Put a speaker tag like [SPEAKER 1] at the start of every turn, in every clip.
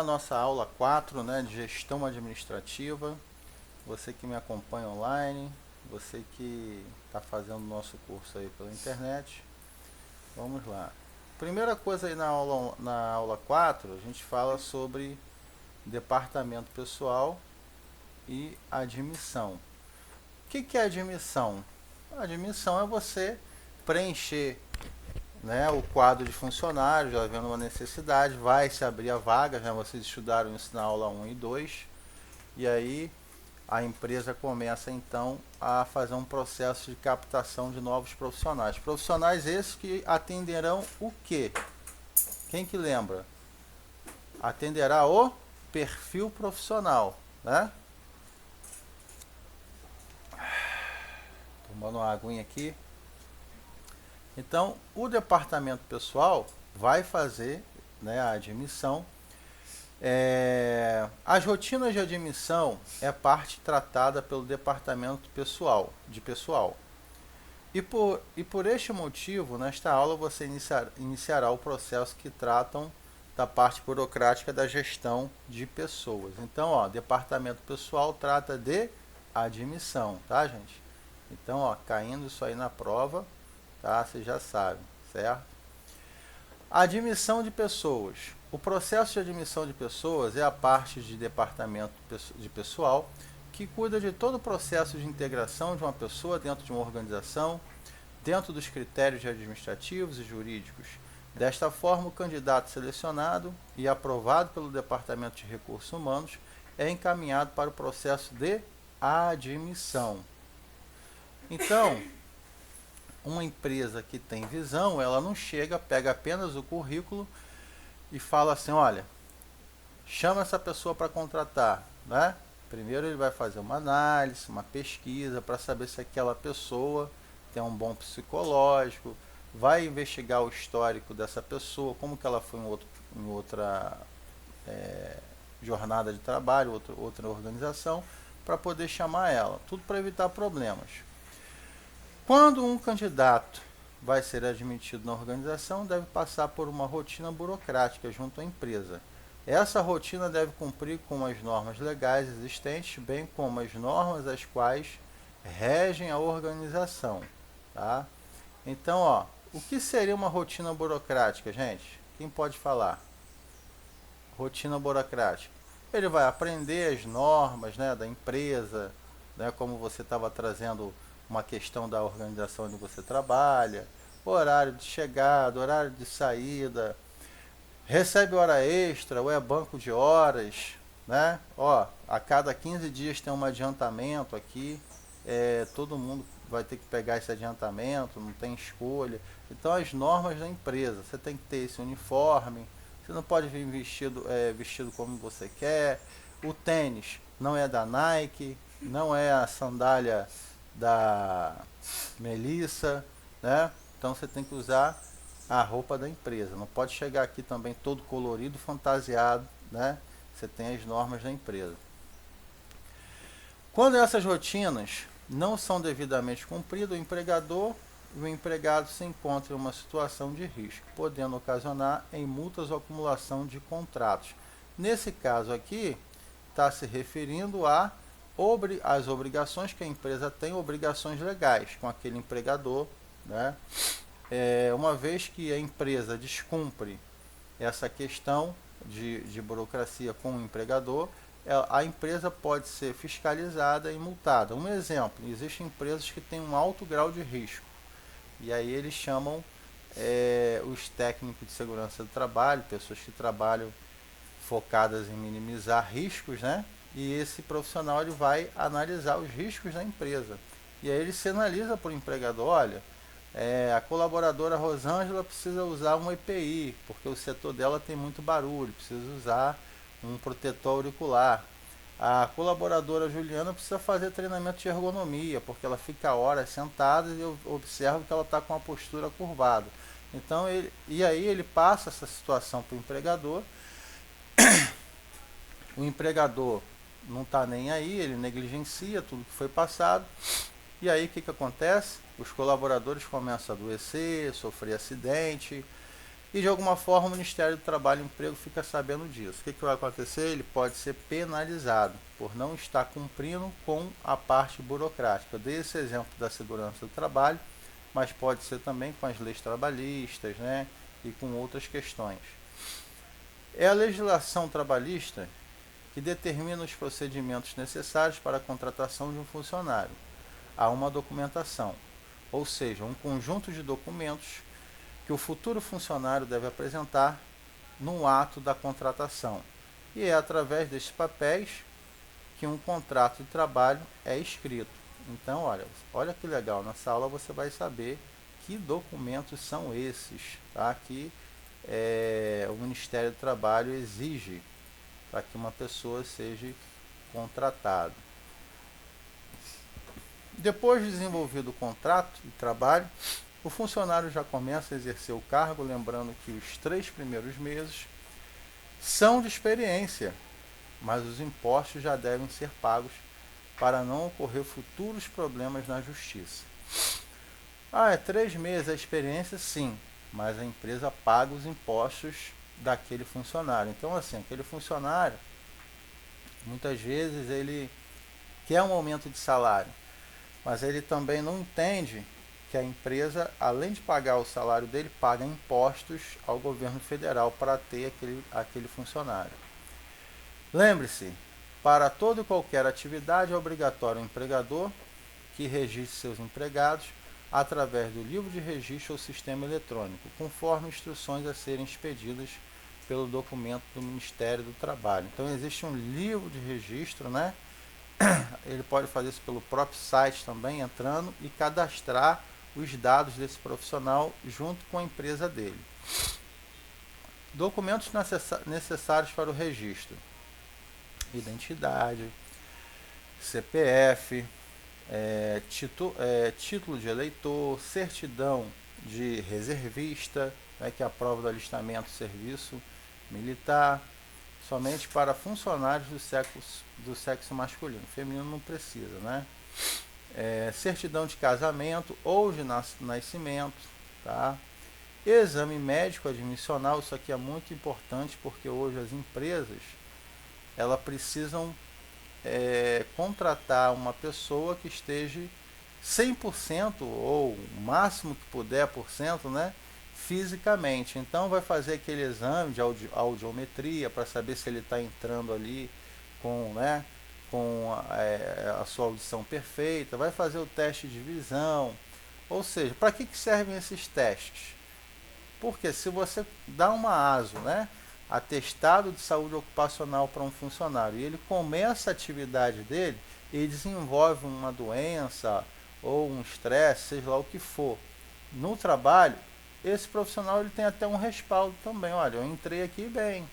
[SPEAKER 1] a nossa aula 4, né, de gestão administrativa. Você que me acompanha online, você que está fazendo o nosso curso aí pela internet. Vamos lá. Primeira coisa aí na aula 4, a gente fala sobre departamento pessoal e admissão. O que é admissão? A admissão é você preencher, né, o quadro de funcionários, já havendo uma necessidade, vai se abrir a vaga, já vocês estudaram isso na aula 1 e 2, e aí a empresa começa então a fazer um processo de captação de novos profissionais. Profissionais esses que atenderão o quê? Quem que lembra? Atenderá o perfil profissional, né? Tomando uma aguinha aqui. Então, o departamento pessoal vai fazer, né, a admissão. As rotinas de admissão é parte tratada pelo departamento de pessoal. E por este motivo, nesta aula você iniciará o processo que tratam da parte burocrática da gestão de pessoas. Então, ó, departamento pessoal trata de admissão, tá, gente? Então, ó, caindo isso aí na prova, tá? Você já sabe, certo? Admissão de pessoas. O processo de admissão de pessoas é a parte de departamento de pessoal que cuida de todo o processo de integração de uma pessoa dentro de uma organização, dentro dos critérios administrativos e jurídicos. Desta forma, o candidato selecionado e aprovado pelo Departamento de Recursos Humanos é encaminhado para o processo de admissão. Então, uma empresa que tem visão, ela não chega, pega apenas o currículo e fala assim, olha, chama essa pessoa para contratar, né? Primeiro ele vai fazer uma análise, uma pesquisa para saber se aquela pessoa tem um bom psicológico, vai investigar o histórico dessa pessoa, como que ela foi em outra jornada de trabalho, outra organização, para poder chamar ela. Tudo para evitar problemas. Quando um candidato vai ser admitido na organização, deve passar por uma rotina burocrática junto à empresa. Essa rotina deve cumprir com as normas legais existentes, bem como as normas as quais regem a organização. Tá? Então, ó, o que seria uma rotina burocrática, gente? Quem pode falar? Rotina burocrática. Ele vai aprender as normas, né, da empresa, né, como você estava trazendo uma questão da organização onde você trabalha, horário de chegada, horário de saída, recebe hora extra, ou é banco de horas, né? Ó, a cada 15 dias tem um adiantamento aqui, todo mundo vai ter que pegar esse adiantamento, não tem escolha. Então as normas da empresa, você tem que ter esse uniforme, você não pode vir vestido como você quer, o tênis não é da Nike, não é a sandália da Melissa, né? Então você tem que usar a roupa da empresa. Não pode chegar aqui também todo colorido, fantasiado, né? Você tem as normas da empresa. Quando essas rotinas não são devidamente cumpridas, o empregador e o empregado se encontram em uma situação de risco, podendo ocasionar em multas ou acumulação de contratos. Nesse caso aqui, está se referindo às obrigações que a empresa tem, obrigações legais com aquele empregador, né? Uma vez que a empresa descumpre essa questão de burocracia com o empregador, a empresa pode ser fiscalizada e multada. Um exemplo, existem empresas que têm um alto grau de risco, e aí eles chamam os técnicos de segurança do trabalho, pessoas que trabalham focadas em minimizar riscos, né? E esse profissional ele vai analisar os riscos da empresa. E aí ele sinaliza para o empregador, olha, a colaboradora Rosângela precisa usar um EPI, porque o setor dela tem muito barulho, precisa usar um protetor auricular. A colaboradora Juliana precisa fazer treinamento de ergonomia, porque ela fica horas sentada e eu observo que ela está com a postura curvada. Então, aí ele passa essa situação para o empregador. O empregador não está nem aí, ele negligencia tudo que foi passado. E aí o que acontece? Os colaboradores começam a adoecer, sofrer acidente, e de alguma forma o Ministério do Trabalho e Emprego fica sabendo disso. O que vai acontecer? Ele pode ser penalizado por não estar cumprindo com a parte burocrática. Eu dei esse exemplo da segurança do trabalho, mas pode ser também com as leis trabalhistas, né, e com outras questões. É a legislação trabalhista que determina os procedimentos necessários para a contratação de um funcionário. Há uma documentação, ou seja, um conjunto de documentos que o futuro funcionário deve apresentar no ato da contratação. E é através desses papéis que um contrato de trabalho é escrito. Então, olha que legal, nessa aula você vai saber que documentos são esses, tá? Que o Ministério do Trabalho exige para que uma pessoa seja contratada. Depois de desenvolvido o contrato de trabalho, o funcionário já começa a exercer o cargo, lembrando que os 3 primeiros meses são de experiência, mas os impostos já devem ser pagos para não ocorrer futuros problemas na justiça. É 3 meses a experiência, sim, mas a empresa paga os impostos daquele funcionário. Então, assim, aquele funcionário, muitas vezes ele quer um aumento de salário, mas ele também não entende que a empresa, além de pagar o salário dele, paga impostos ao governo federal para ter aquele funcionário. Lembre-se, para toda e qualquer atividade é obrigatório o empregador que registre seus empregados através do livro de registro ou sistema eletrônico, conforme instruções a serem expedidas pelo documento do Ministério do Trabalho. Então existe um livro de registro, né? Ele pode fazer isso pelo próprio site também, entrando e cadastrar os dados desse profissional junto com a empresa dele. Documentos necessários para o registro: identidade, CPF, título de eleitor, certidão de reservista, né, que é a prova do alistamento do serviço militar, somente para funcionários do sexo masculino. Feminino não precisa, né? Certidão de casamento ou de nascimento, tá? Exame médico admissional, isso aqui é muito importante porque hoje as empresas elas precisam contratar uma pessoa que esteja 100% ou o máximo que puder por cento, né, fisicamente. Então vai fazer aquele exame de audiometria para saber se ele está entrando ali com, né, com a sua audição perfeita, vai fazer o teste de visão. Ou seja, para que servem esses testes? Porque se você dá uma ASO, né, atestado de saúde ocupacional para um funcionário, e ele começa a atividade dele e desenvolve uma doença ou um estresse, seja lá o que for, no trabalho, esse profissional ele tem até um respaldo também. Olha, eu entrei aqui bem,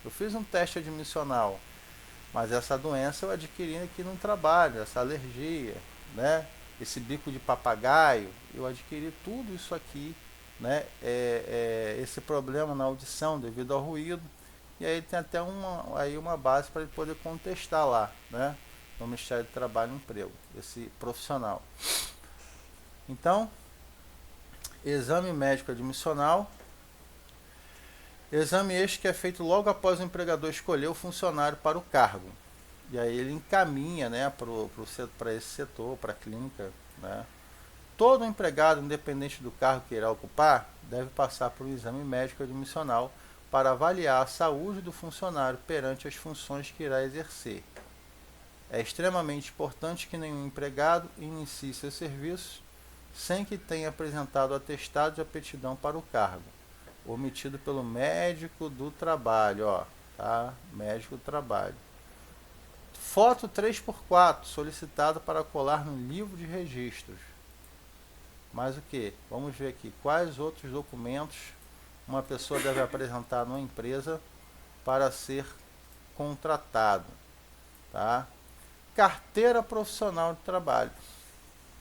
[SPEAKER 1] eu fiz um teste admissional, mas essa doença eu adquiri aqui no trabalho, essa alergia, né? Esse bico de papagaio, eu adquiri tudo isso aqui, né? Esse problema na audição devido ao ruído, e aí tem até uma base para ele poder contestar lá, né, no Ministério do Trabalho e Emprego, esse profissional. Então, exame médico admissional, exame este que é feito logo após o empregador escolher o funcionário para o cargo, e aí ele encaminha, né, para esse setor, para a clínica, né. Todo empregado, independente do cargo que irá ocupar, deve passar por um exame médico admissional para avaliar a saúde do funcionário perante as funções que irá exercer. É extremamente importante que nenhum empregado inicie seus serviços sem que tenha apresentado o atestado de aptidão para o cargo, omitido pelo médico do trabalho, tá? Médico do trabalho. Foto 3x4 solicitada para colar no livro de registros. Mas o que? Vamos ver aqui. Quais outros documentos uma pessoa deve apresentar numa empresa para ser contratado? Tá? Carteira profissional de trabalho.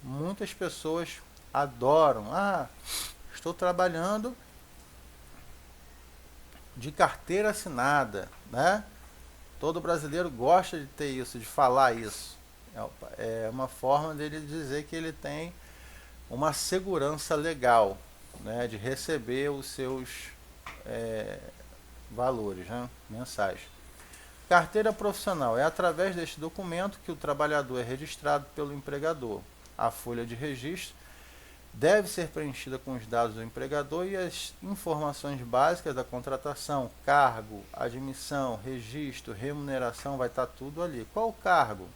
[SPEAKER 1] Muitas pessoas adoram. Estou trabalhando de carteira assinada, né? Todo brasileiro gosta de ter isso, de falar isso. É uma forma dele dizer que ele tem uma segurança legal, né, de receber os seus valores, né, mensais. Carteira profissional. É através deste documento que o trabalhador é registrado pelo empregador. A folha de registro deve ser preenchida com os dados do empregador e as informações básicas da contratação, cargo, admissão, registro, remuneração, vai estar tudo ali. Qual o cargo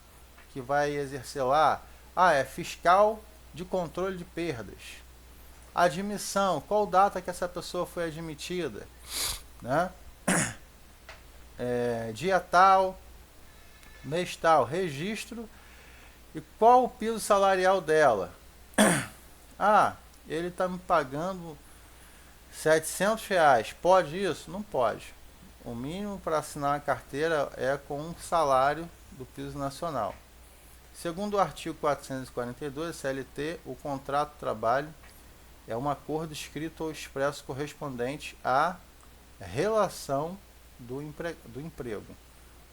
[SPEAKER 1] que vai exercer lá? É fiscal de controle de perdas. Admissão, qual data que essa pessoa foi admitida, né? Dia tal, mês tal, registro e qual o piso salarial dela. Ele está me pagando R$700, pode isso? Não pode. O mínimo para assinar a carteira é com um salário do piso nacional. Segundo o artigo 442 CLT, o contrato de trabalho é um acordo escrito ou expresso correspondente à relação do emprego.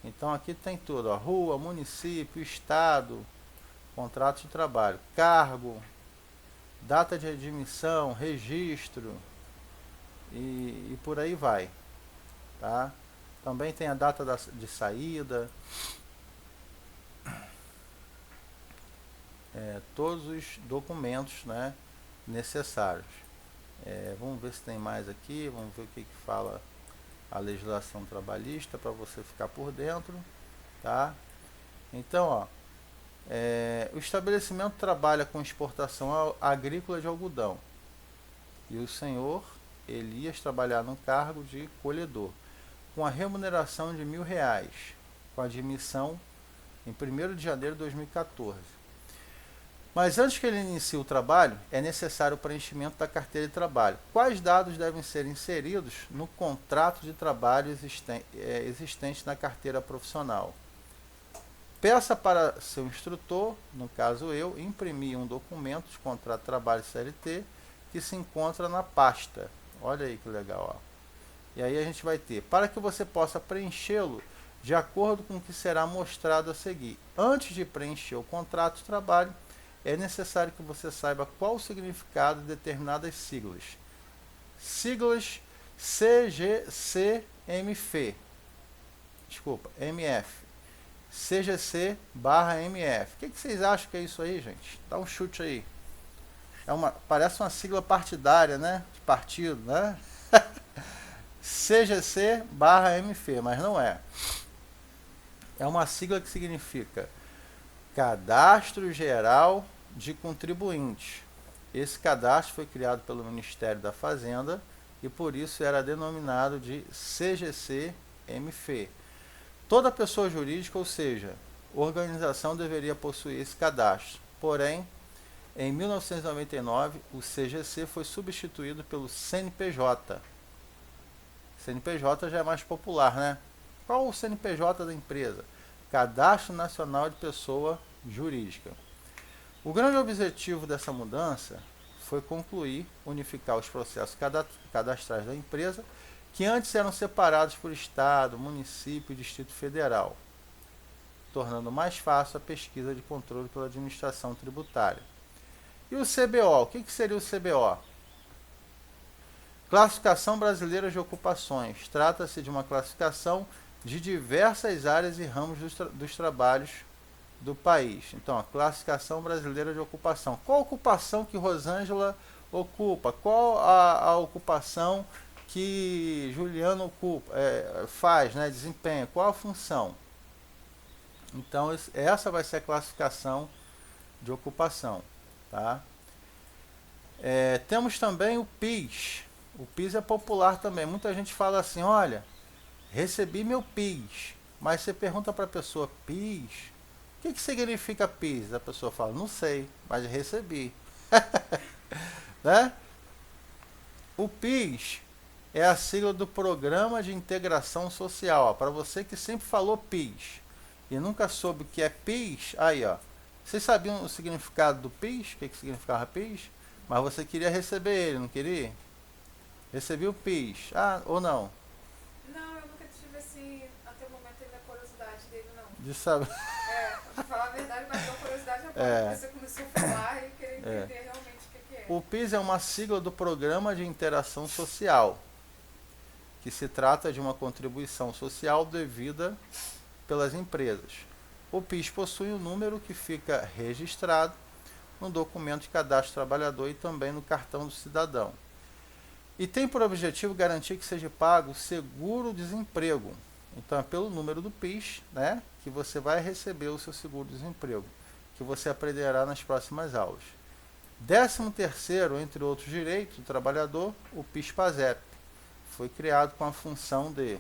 [SPEAKER 1] Então aqui tem tudo, rua, município, estado, contrato de trabalho, cargo, data de admissão, registro e por aí vai, tá? Também tem a data de saída, todos os documentos, né, necessários. Vamos ver se tem mais aqui, vamos ver o que fala a legislação trabalhista para você ficar por dentro, tá? Então, o estabelecimento trabalha com exportação agrícola de algodão e o senhor Elias trabalhar no cargo de colhedor com a remuneração de R$1.000, com admissão em 1º de janeiro de 2014. Mas antes que ele inicie o trabalho, é necessário o preenchimento da carteira de trabalho. Quais dados devem ser inseridos no contrato de trabalho existente na carteira profissional? Peça para seu instrutor, no caso eu, imprimir um documento de contrato de trabalho CLT que se encontra na pasta. Olha aí que legal. E aí a gente vai ter, para que você possa preenchê-lo de acordo com o que será mostrado a seguir. Antes de preencher o contrato de trabalho, é necessário que você saiba qual o significado de determinadas siglas. Siglas CGC-MF. MF. CGC/MF. O que vocês acham que é isso aí, gente? Dá um chute aí. Parece uma sigla partidária, né? De partido, né? CGC/MF, mas não é. É uma sigla que significa Cadastro Geral de Contribuintes. Esse cadastro foi criado pelo Ministério da Fazenda e por isso era denominado de CGC-MF. Toda pessoa jurídica, ou seja, organização, deveria possuir esse cadastro. Porém, em 1999, o CGC foi substituído pelo CNPJ. CNPJ já é mais popular, né? Qual o CNPJ da empresa? Cadastro Nacional de Pessoa Jurídica. O grande objetivo dessa mudança foi concluir, unificar os processos cadastrais da empresa, que antes eram separados por Estado, município e Distrito Federal, tornando mais fácil a pesquisa de controle pela administração tributária. E o CBO? O que seria o CBO? Classificação Brasileira de Ocupações. Trata-se de uma classificação de diversas áreas e ramos dos trabalhos do país. Então, a Classificação Brasileira de Ocupação. Qual a ocupação que Rosângela ocupa? Qual a ocupação que Juliano faz, né, desempenha? Qual a função? Então, essa vai ser a classificação de ocupação. Tá? Temos também o PIS. O PIS é popular também. Muita gente fala assim, olha, recebi meu PIS. Mas você pergunta para a pessoa, PIS? O que significa PIS? A pessoa fala, não sei, mas recebi. Né? O PIS é a sigla do Programa de Integração Social. Para você que sempre falou PIS e nunca soube o que é PIS, aí ó. Vocês sabiam o significado do PIS? O que significava PIS? Mas você queria receber ele, não queria? Recebi o PIS. Ou não?
[SPEAKER 2] Não, eu nunca tive assim, até o momento ainda a curiosidade dele, não.
[SPEAKER 1] De saber.
[SPEAKER 2] Pra falar a verdade, mas a curiosidade porque você começou a falar e queria entender realmente o que é.
[SPEAKER 1] O PIS é uma sigla do Programa de Interação Social. que se trata de uma contribuição social devida pelas empresas. O PIS possui um número que fica registrado no documento de cadastro do trabalhador e também no cartão do cidadão. E tem por objetivo garantir que seja pago o seguro-desemprego. Então é pelo número do PIS, né, que você vai receber o seu seguro-desemprego, que você aprenderá nas próximas aulas. 13º, entre outros direitos do trabalhador, o PIS/PASEP. Foi criado com a função de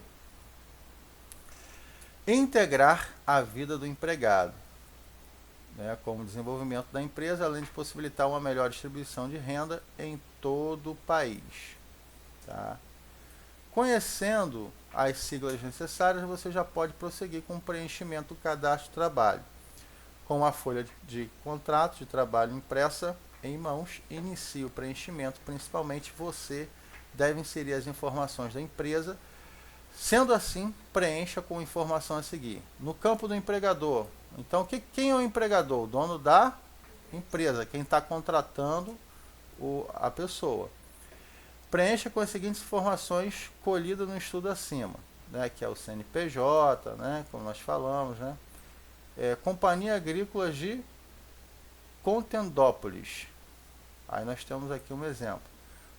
[SPEAKER 1] integrar a vida do empregado, né, com o desenvolvimento da empresa, além de possibilitar uma melhor distribuição de renda em todo o país. Tá? Conhecendo as siglas necessárias, você já pode prosseguir com o preenchimento do cadastro de trabalho. Com a folha de contrato de trabalho impressa em mãos, inicie o preenchimento. Principalmente você deve inserir as informações da empresa. Sendo assim, preencha com a informação a seguir. No campo do empregador, então quem é o empregador? O dono da empresa, quem está contratando a pessoa. Preencha com as seguintes informações colhidas no estudo acima, né, que é o CNPJ, né, como nós falamos, né, Companhia Agrícola de Contendópolis. Aí nós temos aqui um exemplo.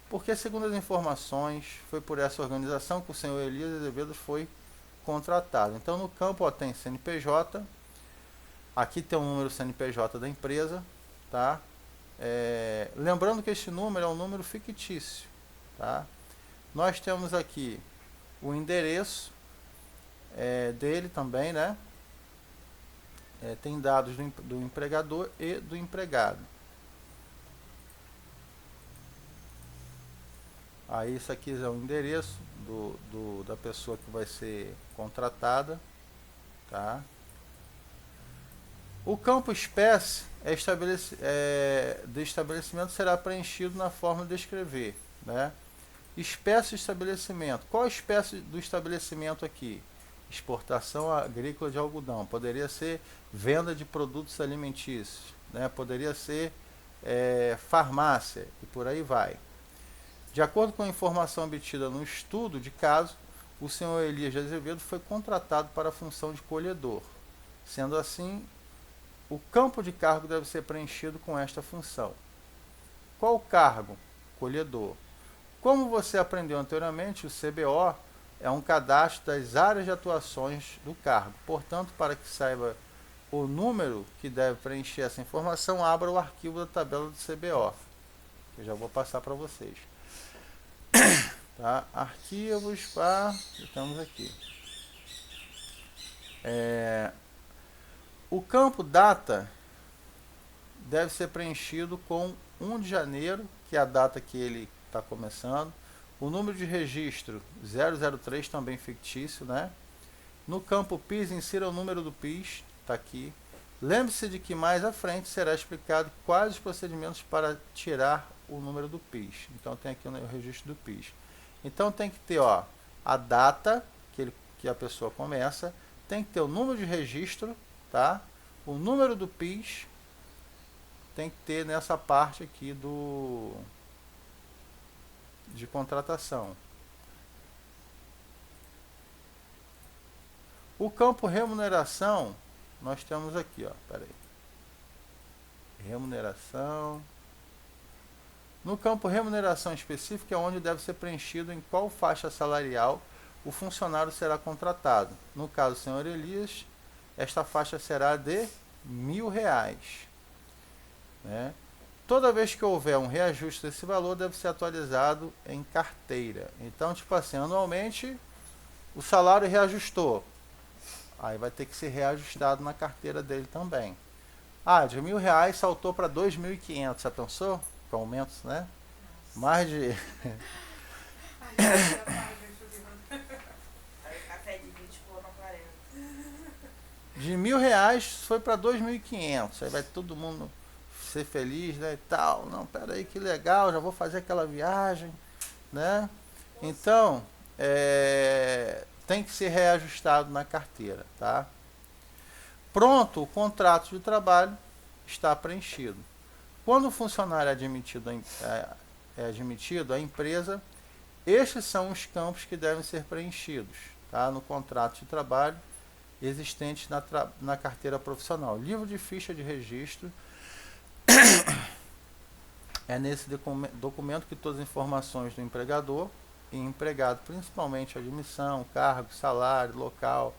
[SPEAKER 1] Porque, segundo as informações, foi por essa organização que o senhor Elias Azevedo foi contratado. Então, no campo tem CNPJ, aqui tem o número CNPJ da empresa, tá? Lembrando que este número é um número fictício, tá? Nós temos aqui o endereço dele também, né? Tem dados do empregador e do empregado. Aí isso aqui é o endereço da pessoa que vai ser contratada, tá? O campo espécie do estabelecimento será preenchido na forma de descrever, né? Espécie de estabelecimento. Qual a espécie do estabelecimento aqui? Exportação agrícola de algodão. Poderia ser venda de produtos alimentícios, né? Poderia ser farmácia e por aí vai. De acordo com a informação obtida no estudo de caso, o senhor Elias de Azevedo foi contratado para a função de colhedor. Sendo assim, o campo de cargo deve ser preenchido com esta função. Qual o cargo? Colhedor. Como você aprendeu anteriormente, o CBO é um cadastro das áreas de atuações do cargo. Portanto, para que saiba o número que deve preencher essa informação, abra o arquivo da tabela do CBO. Eu já vou passar para vocês. Tá? Arquivos, estamos aqui. O campo data deve ser preenchido com 1 de janeiro, que é a data que ele está começando. O número de registro 003, também fictício, né? No campo PIS, insira o número do PIS, está aqui. Lembre-se de que mais à frente será explicado quais os procedimentos para tirar o número do PIS. Então tem aqui o registro do PIS. Então tem que ter a data que a pessoa começa, tem que ter o número de registro, tá? O número do PIS tem que ter nessa parte aqui de contratação. O campo remuneração, nós temos aqui, peraí. Remuneração. No campo remuneração específica é onde deve ser preenchido em qual faixa salarial o funcionário será contratado. No caso do senhor Elias, esta faixa será de R$1.000. Né? Toda vez que houver um reajuste desse valor, deve ser atualizado em carteira. Então, tipo assim, anualmente o salário reajustou. Aí vai ter que ser reajustado na carteira dele também. De R$1.000 saltou para R$2.500. Já pensou? Com aumentos, né? Mais de... De R$1.000 foi para R$2.500. Aí vai todo mundo ser feliz, né? E tal. Não, peraí, que legal, já vou fazer aquela viagem, né? Então, tem que ser reajustado na carteira, tá? Pronto, o contrato de trabalho está preenchido. Quando o funcionário é admitido, a empresa Estes são os campos que devem ser preenchidos, tá? No contrato de trabalho existente na carteira profissional. Livro de ficha de registro é nesse documento que todas as informações do empregador e empregado, principalmente admissão, cargo, salário, local,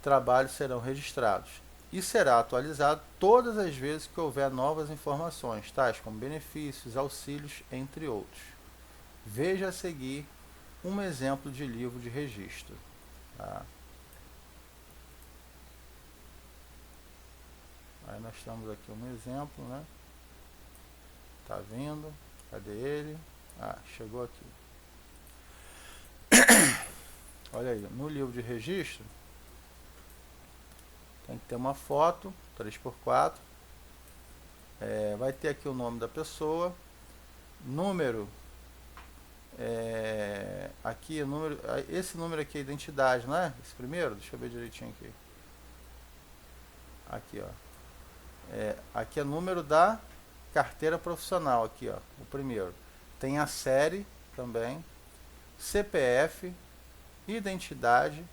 [SPEAKER 1] trabalho, serão registrados. E será atualizado todas as vezes que houver novas informações, tais como benefícios, auxílios, entre outros. Veja a seguir um exemplo de livro de registro. Tá? Aí nós temos aqui um exemplo, né? Tá vindo? Cadê ele? Ah, chegou aqui. Olha aí, no livro de registro tem que ter uma foto 3x4. Vai ter aqui o nome da pessoa, número, aqui número, esse número aqui é identidade, não é? Esse primeiro, deixa eu ver direitinho aqui. Aqui, ó. Aqui é o número da carteira profissional, aqui, ó, o primeiro. Tem a série também, CPF, identidade,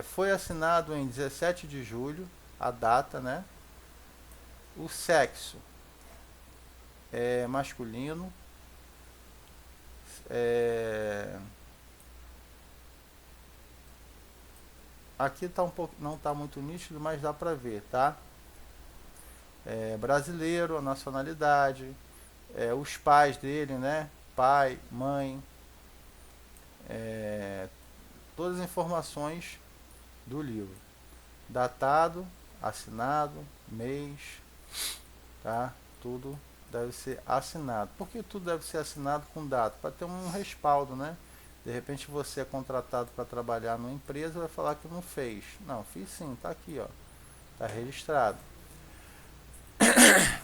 [SPEAKER 1] foi assinado em 17 de julho, a data, né? O sexo é masculino, aqui tá um pouco, não está muito nítido, mas dá para ver, tá? Brasileiro, a nacionalidade, os pais dele, né? Pai, mãe, todas as informações do livro, datado, assinado, mês, tá? Tudo deve ser assinado. Por que tudo deve ser assinado com data? Para ter um respaldo, né? De repente você é contratado para trabalhar numa empresa e vai falar que não fez. Não, fiz sim, tá aqui, ó. Tá registrado.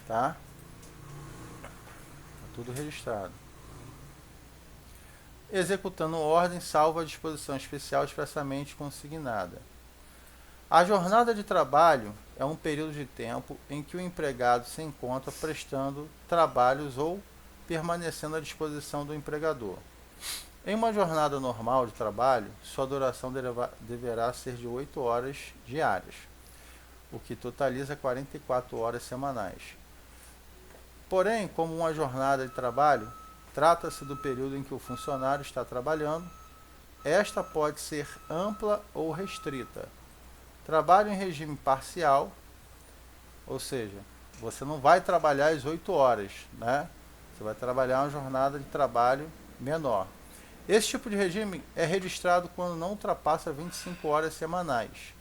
[SPEAKER 1] Tá? Tá tudo registrado. Executando ordem, salvo a disposição especial expressamente consignada. A jornada de trabalho é um período de tempo em que o empregado se encontra prestando trabalhos ou permanecendo à disposição do empregador. Em uma jornada normal de trabalho, sua duração deverá ser de 8 horas diárias, o que totaliza 44 horas semanais. Porém, como uma jornada de trabalho, trata-se do período em que o funcionário está trabalhando, esta pode ser ampla ou restrita. Trabalho em regime parcial, ou seja, você não vai trabalhar as 8 horas, né? Você vai trabalhar uma jornada de trabalho menor. Esse tipo de regime é registrado quando não ultrapassa 25 horas semanais.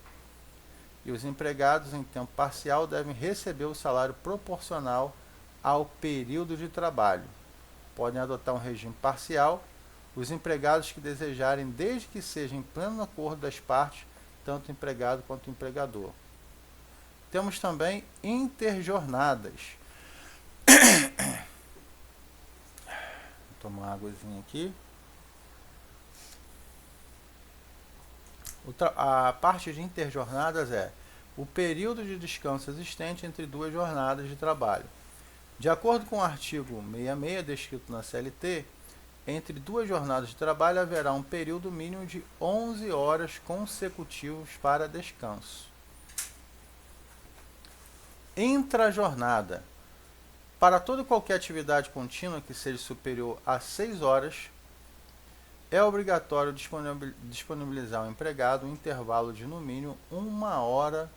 [SPEAKER 1] E os empregados em tempo parcial devem receber o salário proporcional ao período de trabalho. Podem adotar um regime parcial os empregados que desejarem, desde que seja em pleno acordo das partes, tanto empregado quanto empregador. Temos também interjornadas. Vou tomar uma águazinha aqui. A parte de interjornadas é o período de descanso existente entre duas jornadas de trabalho. De acordo com o artigo 66 descrito na CLT, entre duas jornadas de trabalho haverá um período mínimo de 11 horas consecutivos para descanso. Intrajornada. Para toda e qualquer atividade contínua que seja superior a 6 horas, é obrigatório disponibilizar ao empregado um intervalo de no mínimo 1 hora,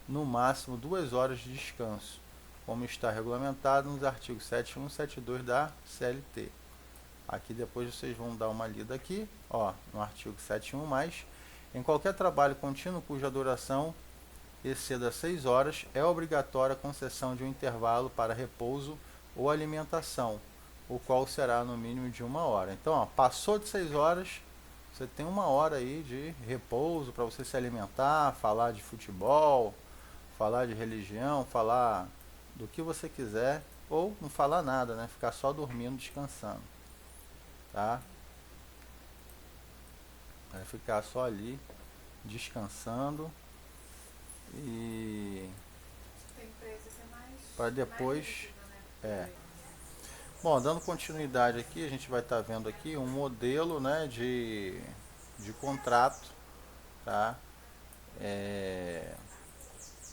[SPEAKER 1] no máximo 2 horas de descanso, como está regulamentado nos artigos 71 e 72 da CLT. Aqui depois vocês vão dar uma lida aqui, ó, no artigo 71, mas em qualquer trabalho contínuo cuja duração exceda 6 horas, é obrigatória a concessão de um intervalo para repouso ou alimentação, o qual será no mínimo de 1 hora. Então, ó, passou de 6 horas, você tem 1 hora aí de repouso para você se alimentar, falar de futebol, falar de religião, falar do que você quiser, ou não falar nada, né? Ficar só dormindo, descansando. Tá? Vai ficar só ali, descansando. E
[SPEAKER 2] tem empresa que é mais,
[SPEAKER 1] para depois
[SPEAKER 2] mais rígida, né?
[SPEAKER 1] Bom, dando continuidade aqui, a gente vai estar vendo aqui um modelo, né, de contrato, tá?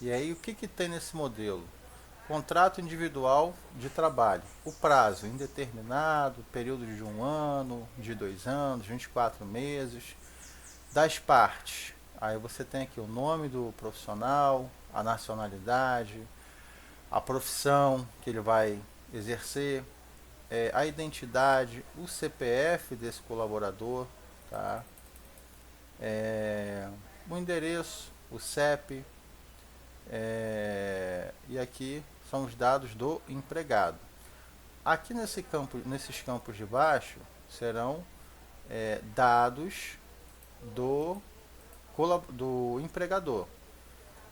[SPEAKER 1] E aí, o que que tem nesse modelo? Contrato individual de trabalho. O prazo indeterminado, período de 1 ano, de 2 anos, 24 meses. Das partes, aí você tem aqui o nome do profissional, a nacionalidade, a profissão que ele vai exercer, a identidade, o CPF desse colaborador, tá? O endereço, o CEP, e aqui são os dados do empregado. Aqui nesses campos de baixo serão dados do, do empregador.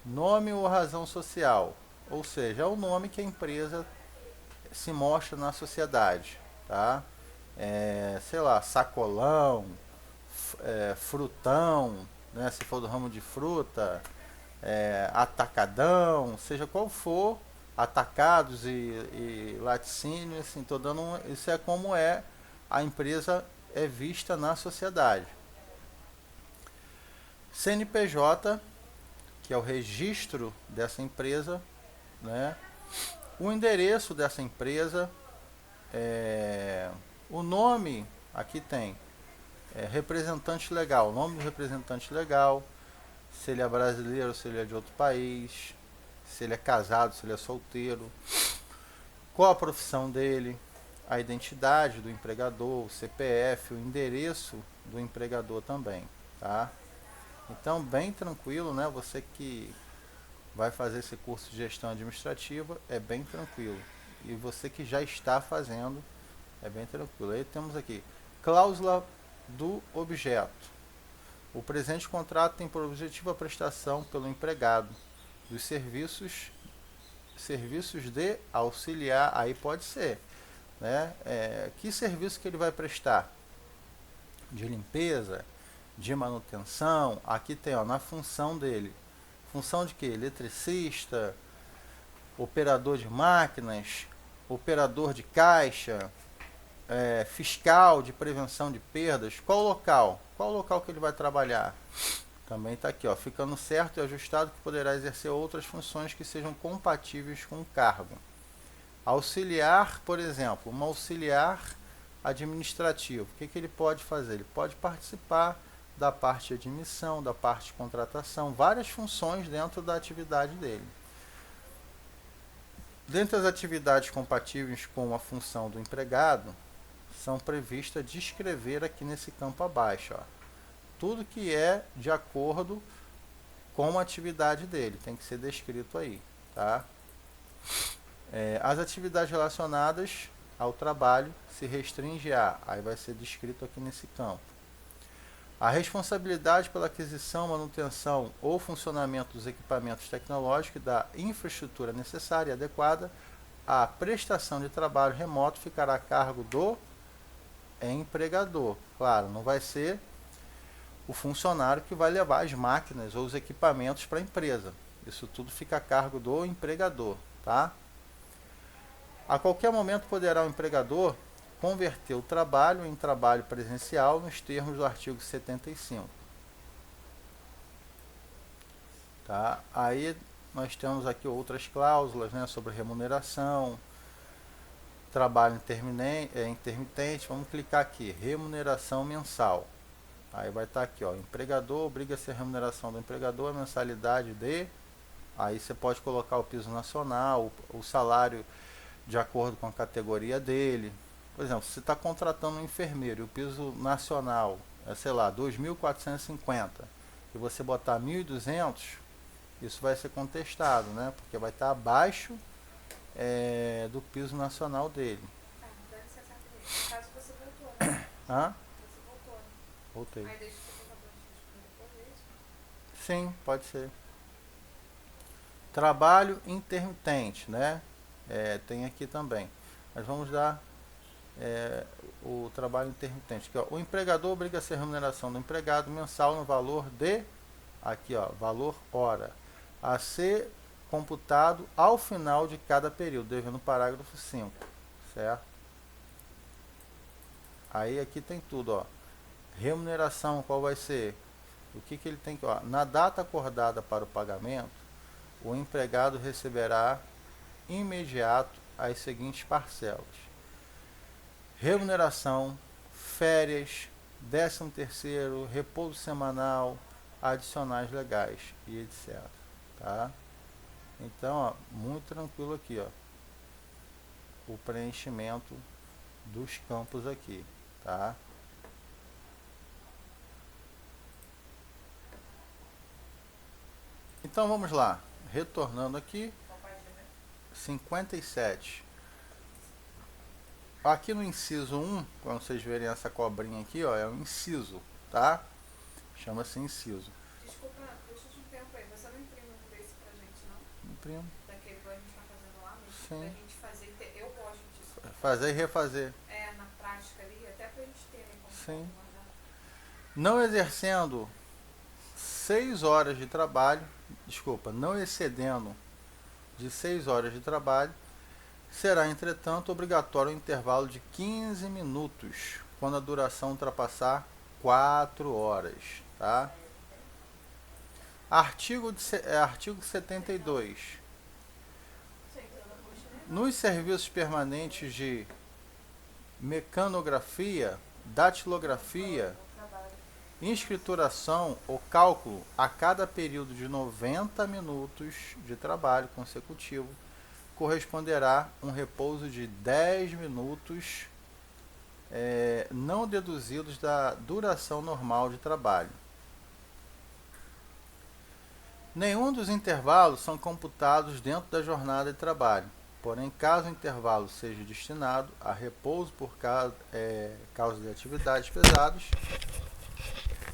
[SPEAKER 1] Nome ou razão social, ou seja, é o nome que a empresa se mostra na sociedade, tá? Sei lá, sacolão, frutão, né? Se for do ramo de fruta, atacadão, seja qual for, atacados e laticínio, assim, tô dando isso é como a empresa é vista na sociedade. CNPJ, que é o registro dessa empresa, né? O endereço dessa empresa, o nome, aqui tem representante legal, o nome do representante legal, se ele é brasileiro, se ele é de outro país, se ele é casado, se ele é solteiro, qual a profissão dele, a identidade do empregador, o CPF, o endereço do empregador também, tá? Então, bem tranquilo, né? Você que vai fazer esse curso de gestão administrativa, é bem tranquilo. E você que já está fazendo, é bem tranquilo. Aí temos aqui, cláusula do objeto. O presente contrato tem por objetivo a prestação pelo empregado dos serviços de auxiliar, aí pode ser, né? Que serviço que ele vai prestar? De limpeza, de manutenção, aqui tem, ó, na função dele. Função de quê? Eletricista, operador de máquinas, operador de caixa, fiscal de prevenção de perdas. Qual o local? Qual o local que ele vai trabalhar? Também está aqui, ó, ficando certo e ajustado que poderá exercer outras funções que sejam compatíveis com o cargo. Auxiliar, por exemplo, um auxiliar administrativo. O que, que ele pode fazer? Ele pode participar da parte de admissão, da parte de contratação, várias funções dentro da atividade dele. Dentre as atividades compatíveis com a função do empregado, são previstas descrever aqui nesse campo abaixo, ó, tudo que é de acordo com a atividade dele, tem que ser descrito aí, tá? As atividades relacionadas ao trabalho se restringe a, aí vai ser descrito aqui nesse campo. A responsabilidade pela aquisição, manutenção ou funcionamento dos equipamentos tecnológicos e da infraestrutura necessária e adequada à prestação de trabalho remoto ficará a cargo do empregador. Claro, não vai ser o funcionário que vai levar as máquinas ou os equipamentos para a empresa. Isso tudo fica a cargo do empregador, tá? A qualquer momento poderá o empregador converter o trabalho em trabalho presencial nos termos do artigo 75. Tá? Aí nós temos aqui outras cláusulas, né, sobre remuneração, trabalho intermitente. Vamos clicar aqui, remuneração mensal. Aí vai estar aqui, ó, empregador, obriga-se a remuneração do empregador, a mensalidade de... Aí você pode colocar o piso nacional, o salário de acordo com a categoria dele. Por exemplo, se você está contratando um enfermeiro e o piso nacional é, sei lá, 2.450 e você botar 1.200, isso vai ser contestado, né? Porque vai estar abaixo do piso nacional dele.
[SPEAKER 2] Dá licença rapidinho. Caso você voltou, né?
[SPEAKER 1] Hã?
[SPEAKER 2] Você voltou, né?
[SPEAKER 1] Voltei.
[SPEAKER 2] Aí deixa eu colocar pra depois isso.
[SPEAKER 1] Sim, pode ser. Trabalho intermitente, né? Tem aqui também. Mas vamos dar o trabalho intermitente. Aqui, ó, o empregador obriga-se a remuneração do empregado mensal no valor de, aqui, ó, valor hora, a ser computado ao final de cada período, devendo o parágrafo 5, certo? Aí aqui tem tudo, ó. Remuneração, qual vai ser? O que ele tem que... Ó, na data acordada para o pagamento, o empregado receberá imediato as seguintes parcelas: remuneração, férias, 13º, repouso semanal, adicionais legais e etc. Tá? Então, ó, muito tranquilo aqui, ó, o preenchimento dos campos aqui, tá? Então vamos lá, retornando aqui, 57. Aqui no inciso 1, quando vocês verem essa cobrinha aqui, ó, é um inciso, tá? Chama-se inciso.
[SPEAKER 2] Desculpa, deixa eu te interromper aí. Você não imprime um desse pra gente, não?
[SPEAKER 1] Imprimo.
[SPEAKER 2] Daquele que a gente tá fazendo lá, mas
[SPEAKER 1] Sim.
[SPEAKER 2] pra gente fazer. Eu gosto disso.
[SPEAKER 1] Fazer e refazer.
[SPEAKER 2] É, na prática ali, até pra gente ter, né? Como
[SPEAKER 1] Sim.
[SPEAKER 2] guardar.
[SPEAKER 1] Não exercendo 6 horas de trabalho, desculpa, não excedendo de 6 horas de trabalho, será, entretanto, obrigatório um intervalo de 15 minutos, quando a duração ultrapassar 4 horas. Tá? Artigo 72. Nos serviços permanentes de mecanografia, datilografia, escrituração ou cálculo, a cada período de 90 minutos de trabalho consecutivo, corresponderá um repouso de 10 minutos, não deduzidos da duração normal de trabalho. Nenhum dos intervalos são computados dentro da jornada de trabalho. Porém, caso o intervalo seja destinado a repouso por causa de atividades pesadas,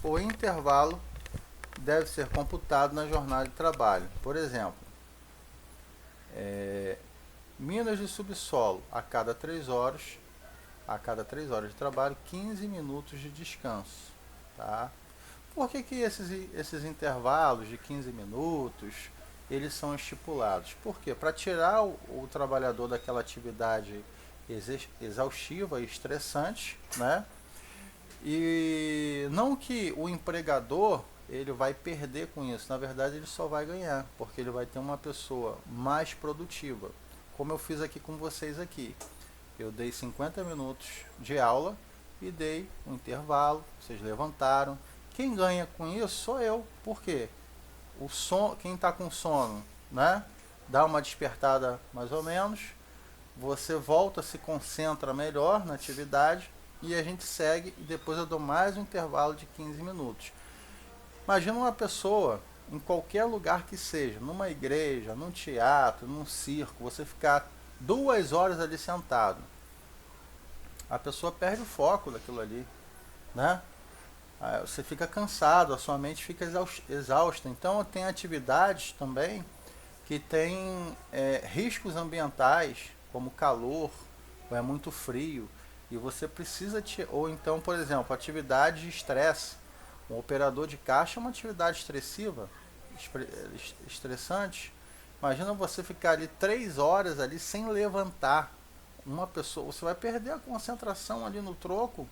[SPEAKER 1] o intervalo deve ser computado na jornada de trabalho. Por exemplo, minas de subsolo, a cada 3 horas de trabalho, 15 minutos de descanso. Tá? Por que esses intervalos de 15 minutos eles são estipulados? Por quê? Para tirar o trabalhador daquela atividade exaustiva e estressante, né? E não que o empregador ele vai perder com isso, na verdade ele só vai ganhar, porque ele vai ter uma pessoa mais produtiva, como eu fiz aqui com vocês aqui. Eu dei 50 minutos de aula e dei um intervalo, vocês levantaram. Quem ganha com isso sou eu. Por quê? Quem está com sono, né? Dá uma despertada mais ou menos, você volta, se concentra melhor na atividade e a gente segue e depois eu dou mais um intervalo de 15 minutos. Imagina uma pessoa em qualquer lugar que seja, numa igreja, num teatro, num circo, você ficar 2 horas ali sentado. A pessoa perde o foco daquilo ali, né? Você fica cansado, a sua mente fica exausta. Então tem atividades também que tem riscos ambientais, como calor, ou é muito frio, e você precisa ou então, por exemplo, atividade de estresse. Um operador de caixa é uma atividade estressante. Imagina você ficar ali 3 horas ali sem levantar. Uma pessoa, você vai perder a concentração ali no troco,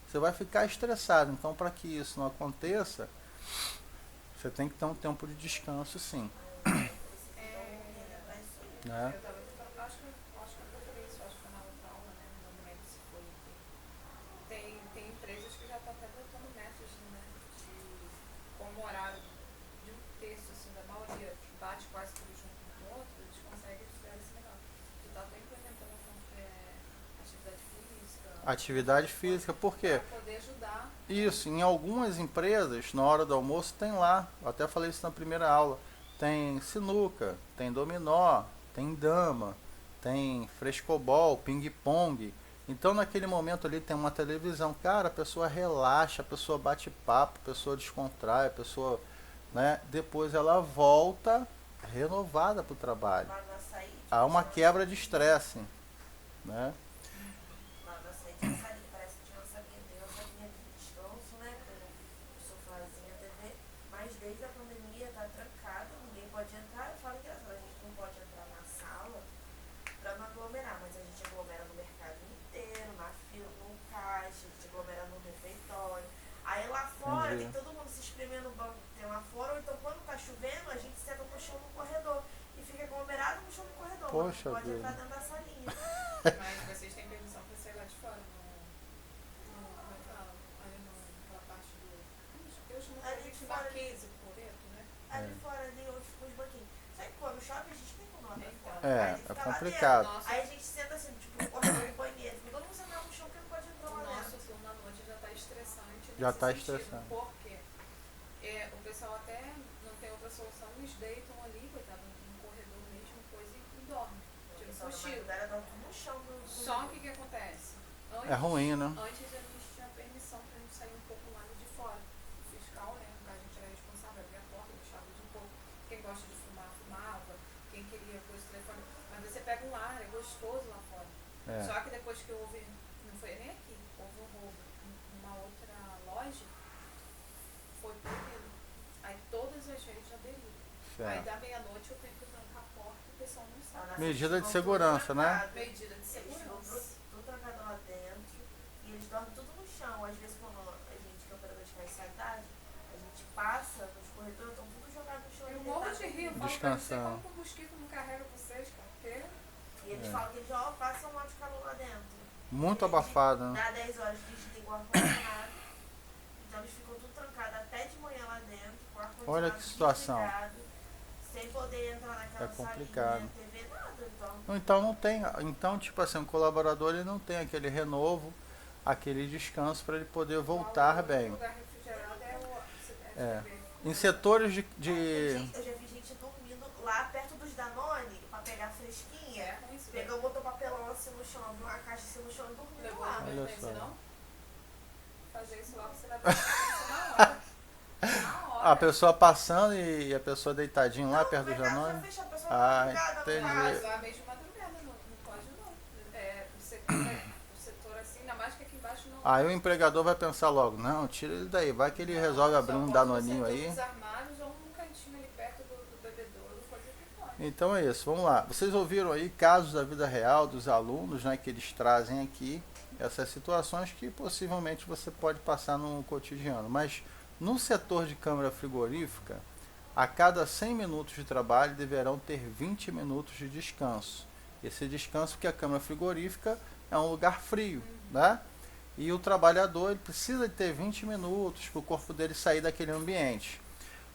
[SPEAKER 1] você vai ficar estressado. Então, para que isso não aconteça, você tem que ter um tempo de descanso, sim. Né?
[SPEAKER 2] Eu tava, acho que eu falei isso, acho que foi na outra aula, né? Não me lembro se foi aqui. Tem empresas que já estão até botando métodos, né? Como horário de um terço, assim, da maioria bate quase tudo junto com o outro, eles conseguem estudar isso melhor. Tu tá até implementando atividade física.
[SPEAKER 1] Atividade física, por quê?
[SPEAKER 2] Para poder ajudar.
[SPEAKER 1] Isso, em algumas empresas, na hora do almoço, tem lá, eu até falei isso na primeira aula, tem sinuca, tem dominó, tem dama, tem frescobol, ping-pong. Então naquele momento ali tem uma televisão, cara, a pessoa relaxa, a pessoa bate papo, a pessoa descontrai, a pessoa, né, depois ela volta renovada para o trabalho. Há uma quebra de estresse, né?
[SPEAKER 3] Desde a pandemia está trancado, ninguém pode entrar. Eu falo que a gente não pode entrar na sala para não aglomerar, mas a gente aglomera no mercado inteiro, na fila, no caixa, a gente fora,
[SPEAKER 1] dia.
[SPEAKER 3] tem todo mundo se espremendo no banco que tem lá fora, ou então quando tá chovendo, a gente senta no chão no corredor e fica aglomerado no chão no corredor.
[SPEAKER 1] Poxa
[SPEAKER 3] Não pode
[SPEAKER 1] vida.
[SPEAKER 3] entrar dentro da salinha.
[SPEAKER 2] Mas vocês têm permissão para sair lá de fora, como é que fala? Ali naquela parte do. Eu chamo
[SPEAKER 3] Ali
[SPEAKER 2] de
[SPEAKER 3] fora.
[SPEAKER 2] marquise, coreto, né?
[SPEAKER 3] Ali fora, ali onde ficam os banquinhos. Só que quando chove, a gente tem como lá pra
[SPEAKER 2] Então.
[SPEAKER 3] fora.
[SPEAKER 1] É,
[SPEAKER 3] Aí ele
[SPEAKER 1] é
[SPEAKER 3] fica lá
[SPEAKER 1] complicado.
[SPEAKER 3] dentro. Aí a gente senta assim, tipo, no corredor do banheiro. Fica todo mundo sentado no chão porque não pode entrar
[SPEAKER 2] O
[SPEAKER 3] lá
[SPEAKER 2] nosso
[SPEAKER 3] dentro.
[SPEAKER 2] turno à noite já está estressante.
[SPEAKER 1] Já
[SPEAKER 2] nesse
[SPEAKER 1] tá
[SPEAKER 2] sentido,
[SPEAKER 1] estressante.
[SPEAKER 2] Porque o pessoal até não tem outra solução, eles deitam ali, coitado, no corredor mesmo, coisa e dormem. Tira um
[SPEAKER 3] Pessoal da
[SPEAKER 2] cochilo.
[SPEAKER 3] madrugada dá tudo no chão do
[SPEAKER 2] Só que o que acontece?
[SPEAKER 1] É ruim, né?
[SPEAKER 2] Antes a gente tinha permissão pra gente sair um pouco lá de fora. O fiscal, né? No caso, a gente era responsável, abria a porta, deixava de um pouco. Quem gosta de fumar, fumava. Quem queria pôr o telefone. Mas você pega um ar, é gostoso lá fora.
[SPEAKER 1] É.
[SPEAKER 2] Só que depois que houve, não foi nem aqui, houve um roubo numa outra loja, foi proibido. Aí todas as redes aderiram. Aí
[SPEAKER 1] Certo.
[SPEAKER 2] da meia-noite eu tenho que trancar a porta e o pessoal não sabe.
[SPEAKER 1] Medida de segurança, né?
[SPEAKER 2] Medida de
[SPEAKER 3] Eles ficam
[SPEAKER 2] segurança.
[SPEAKER 3] tudo trancado lá dentro e eles dormem tudo no chão. Às vezes quando a gente, que é operador de caixa sai tarde, a gente passa nos corredores, estão tudo jogados no chão.
[SPEAKER 2] Eu
[SPEAKER 3] e
[SPEAKER 2] morro
[SPEAKER 3] deitados
[SPEAKER 2] de rir, eu
[SPEAKER 3] no
[SPEAKER 2] falo
[SPEAKER 3] chão.
[SPEAKER 2] pra você
[SPEAKER 1] Descansando.
[SPEAKER 2] como que o mosquito não carrega vocês, cara. Porque
[SPEAKER 3] E eles
[SPEAKER 1] É.
[SPEAKER 3] falam que eles ó, passam mal de calor lá dentro.
[SPEAKER 1] Muito
[SPEAKER 3] Eles
[SPEAKER 1] abafado, né?
[SPEAKER 3] Dá 10 horas, desligam o ar-condicionado. Então eles ficam tudo trancados até de manhã lá dentro, com o ar-condicionado
[SPEAKER 1] Olha que situação.
[SPEAKER 3] desligado, sem poder entrar naquela
[SPEAKER 1] É complicado.
[SPEAKER 3] salinha, TV, nada. Então,
[SPEAKER 1] Então não tem. Então, tipo assim, o colaborador ele não tem aquele renovo, aquele descanso para ele poder voltar bem.
[SPEAKER 2] o lugar refrigerado é o
[SPEAKER 1] É.
[SPEAKER 2] TV.
[SPEAKER 1] Em setores de.
[SPEAKER 3] eu já vi gente dormindo lá perto dos Danone pra pegar fresquinha.
[SPEAKER 2] É ruim isso.
[SPEAKER 3] Pegou, botou papelão assim no chão, uma caixa assim no chão e dormiu
[SPEAKER 2] Levou
[SPEAKER 3] lá.
[SPEAKER 1] Olha
[SPEAKER 2] emergência,
[SPEAKER 1] só.
[SPEAKER 2] não? Fazer isso lá, você vai ver na hora. Na hora.
[SPEAKER 1] A pessoa passando e a pessoa deitadinha lá perto do
[SPEAKER 3] Não, vai
[SPEAKER 1] Janone.
[SPEAKER 3] fechar, a pessoa
[SPEAKER 1] Ah,
[SPEAKER 3] tá ligada
[SPEAKER 1] entendi.
[SPEAKER 3] no
[SPEAKER 2] Mas
[SPEAKER 3] caso.
[SPEAKER 2] lá mesmo madrugada, não pode não. O setor assim, ainda mais que aqui embaixo não.
[SPEAKER 1] Aí o empregador vai pensar logo, não, tira ele daí, vai que ele resolve abrir um danoninho aí.
[SPEAKER 2] Nos armários ou num cantinho ali perto do bebedouro, coisa que pode.
[SPEAKER 1] Então é isso, vamos lá. Vocês ouviram aí casos da vida real dos alunos, né, que eles trazem aqui, essas situações que possivelmente você pode passar no cotidiano. Mas no setor de câmara frigorífica, a cada 100 minutos de trabalho deverão ter 20 minutos de descanso. Esse descanso porque a câmara frigorífica é um lugar frio, né? E o trabalhador ele precisa de ter 20 minutos para o corpo dele sair daquele ambiente.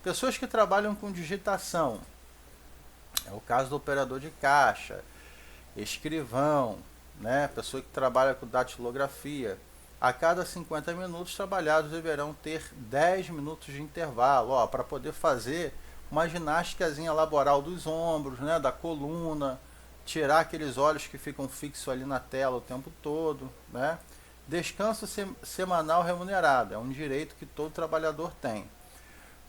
[SPEAKER 1] Pessoas que trabalham com digitação, é o caso do operador de caixa, escrivão, né? Pessoa que trabalha com datilografia. A cada 50 minutos, os trabalhados deverão ter 10 minutos de intervalo, para poder fazer uma ginástica laboral dos ombros, né? Da coluna, tirar aqueles olhos que ficam fixos ali na tela o tempo todo, né? Descanso semanal remunerado é um direito que todo trabalhador tem.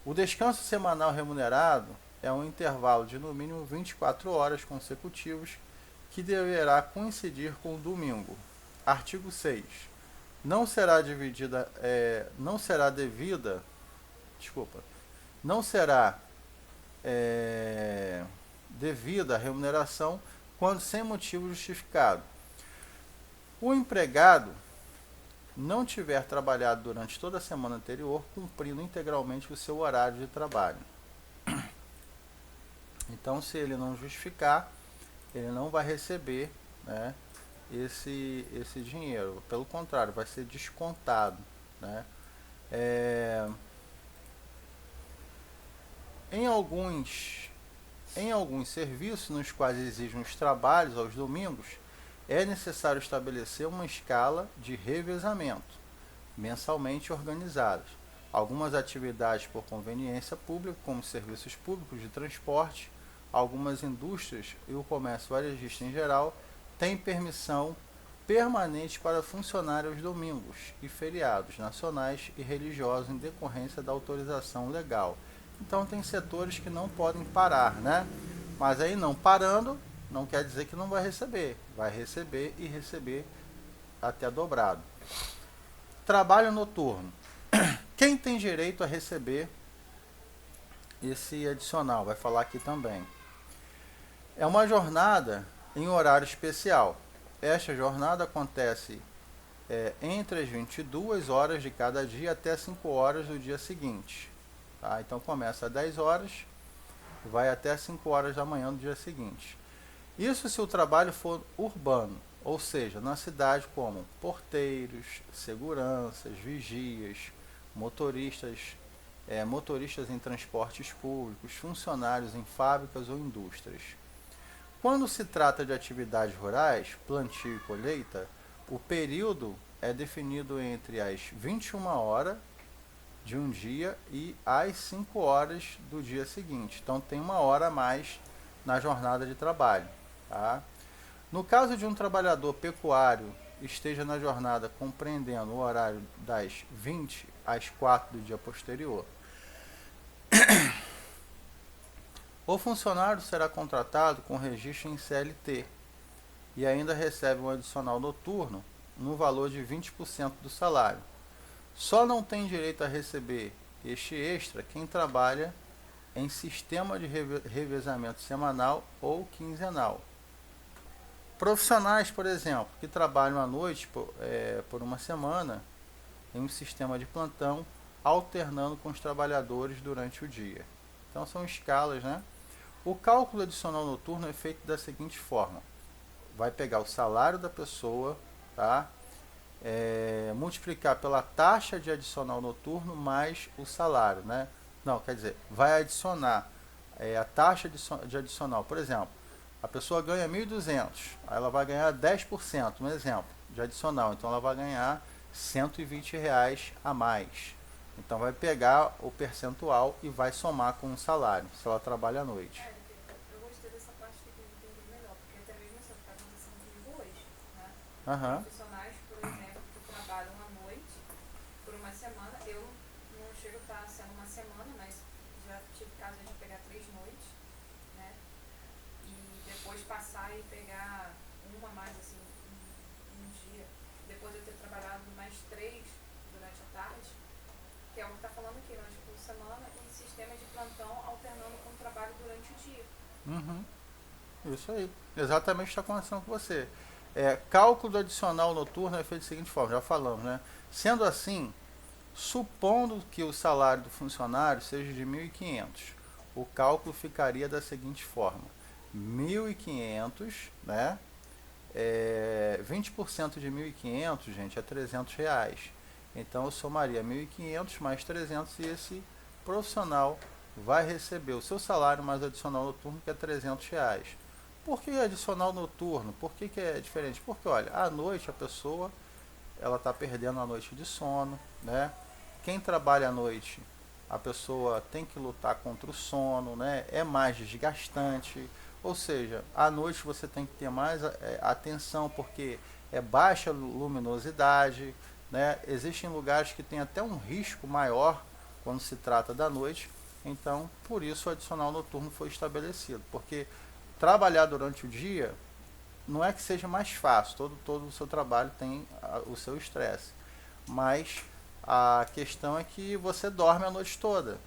[SPEAKER 1] O descanso semanal remunerado é um intervalo de no mínimo 24 horas consecutivos que deverá coincidir com o domingo. Artigo 6. Não será devida devida a remuneração quando sem motivo justificado. O empregado não tiver trabalhado durante toda a semana anterior, cumprindo integralmente o seu horário de trabalho. Então, se ele não justificar, ele não vai receber, né, esse dinheiro. Pelo contrário, vai ser descontado, né? Em alguns serviços nos quais exigem os trabalhos aos domingos, é necessário estabelecer uma escala de revezamento, mensalmente organizadas. Algumas atividades por conveniência pública, como serviços públicos de transporte, algumas indústrias e o comércio varejista em geral, têm permissão permanente para funcionar aos domingos e feriados nacionais e religiosos em decorrência da autorização legal. Então tem setores que não podem parar, né? Mas aí não parando, não quer dizer que não vai receber. Vai receber e receber até dobrado. Trabalho noturno. Quem tem direito a receber esse adicional? Vai falar aqui também. É uma jornada em horário especial. Esta jornada acontece entre as 22 horas de cada dia até 5 horas do dia seguinte. Tá? Então começa às 10 horas, vai até 5 horas da manhã do dia seguinte. Isso se o trabalho for urbano, ou seja, na cidade, como porteiros, seguranças, vigias, motoristas, motoristas em transportes públicos, funcionários em fábricas ou indústrias. Quando se trata de atividades rurais, plantio e colheita, o período é definido entre as 21 horas de um dia e as 5 horas do dia seguinte. Então tem uma hora a mais na jornada de trabalho. Tá? No caso de um trabalhador pecuário esteja na jornada compreendendo o horário das 20 às 4 do dia posterior, o funcionário será contratado com registro em CLT e ainda recebe um adicional noturno no valor de 20% do salário. Só não tem direito a receber este extra quem trabalha em sistema de revezamento semanal ou quinzenal. Profissionais, por exemplo, que trabalham à noite por uma semana em um sistema de plantão, alternando com os trabalhadores durante o dia. Então são escalas, né? O cálculo adicional noturno é feito da seguinte forma: vai pegar o salário da pessoa, tá? Multiplicar pela taxa de adicional noturno mais o salário, né? Não, quer dizer, vai adicionar a taxa de adicional. Por exemplo, a pessoa ganha 1.200, aí ela vai ganhar 10%, um exemplo, de adicional. Então ela vai ganhar R$ 120 a mais. Então vai pegar o percentual e vai somar com o salário, se ela trabalha à noite.
[SPEAKER 2] Eu gostei dessa parte que eu entendi melhor, porque até mesmo isso está acontecendo comigo hoje, né?
[SPEAKER 1] Uhum.
[SPEAKER 2] Profissionais, por exemplo, que trabalham à noite por uma semana, eu não chego a estar sendo uma semana, mas já tive caso de pegar 3 noites, né? E depois passar e pegar uma mais, assim, um dia, depois de eu ter trabalhado mais 3 durante a tarde, que é o que está falando aqui, né? Tipo, semana e sistema de plantão alternando com o trabalho durante o dia.
[SPEAKER 1] Uhum. Isso aí. Exatamente está acontecendo com você. Cálculo do adicional noturno é feito da seguinte forma, já falamos, né? Sendo assim, supondo que o salário do funcionário seja de 1.500, o cálculo ficaria da seguinte forma: 1.500, né? 20% de 1.500, gente, é R$ 300. Então eu somaria 1.500 mais 300 e esse profissional vai receber o seu salário mais adicional noturno, que é R$ 300. Por que adicional noturno? Por que é diferente? Porque, olha, à noite a pessoa ela está perdendo a noite de sono, né? Quem trabalha à noite, a pessoa tem que lutar contra o sono, né? É mais desgastante. Ou seja, à noite você tem que ter mais atenção, porque é baixa luminosidade, né? Existem lugares que tem até um risco maior quando se trata da noite. Então, por isso o adicional noturno foi estabelecido, porque trabalhar durante o dia não é que seja mais fácil, todo o seu trabalho tem o seu estresse, mas a questão é que você dorme a noite toda,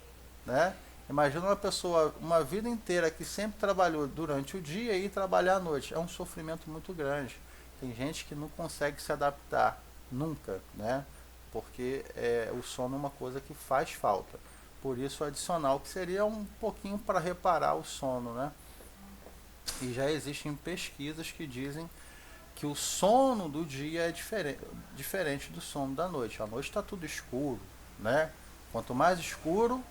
[SPEAKER 1] né? Imagina uma pessoa, uma vida inteira que sempre trabalhou durante o dia e trabalhar à noite, é um sofrimento muito grande. Tem gente que não consegue se adaptar nunca, né? Porque o sono é uma coisa que faz falta. Por isso o adicional, que seria um pouquinho para reparar o sono, né? E já existem pesquisas que dizem que o sono do dia é diferente do sono da noite. À noite está tudo escuro, né? Quanto mais escuro,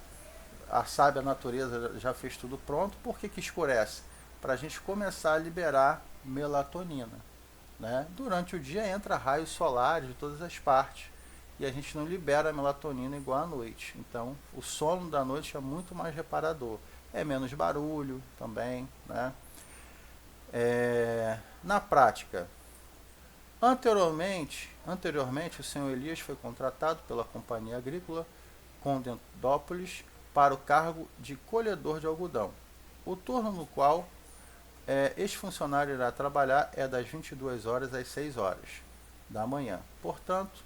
[SPEAKER 1] sabe, a natureza já fez tudo pronto. Por que escurece? Para a gente começar a liberar melatonina, né? Durante o dia entra raios solares de todas as partes e a gente não libera a melatonina igual à noite. Então o sono da noite é muito mais reparador. É menos barulho também, né? Na prática, anteriormente o senhor Elias foi contratado pela Companhia Agrícola Condendópolis para o cargo de colhedor de algodão. O turno no qual este funcionário irá trabalhar é das 22 horas às 6 horas da manhã. Portanto,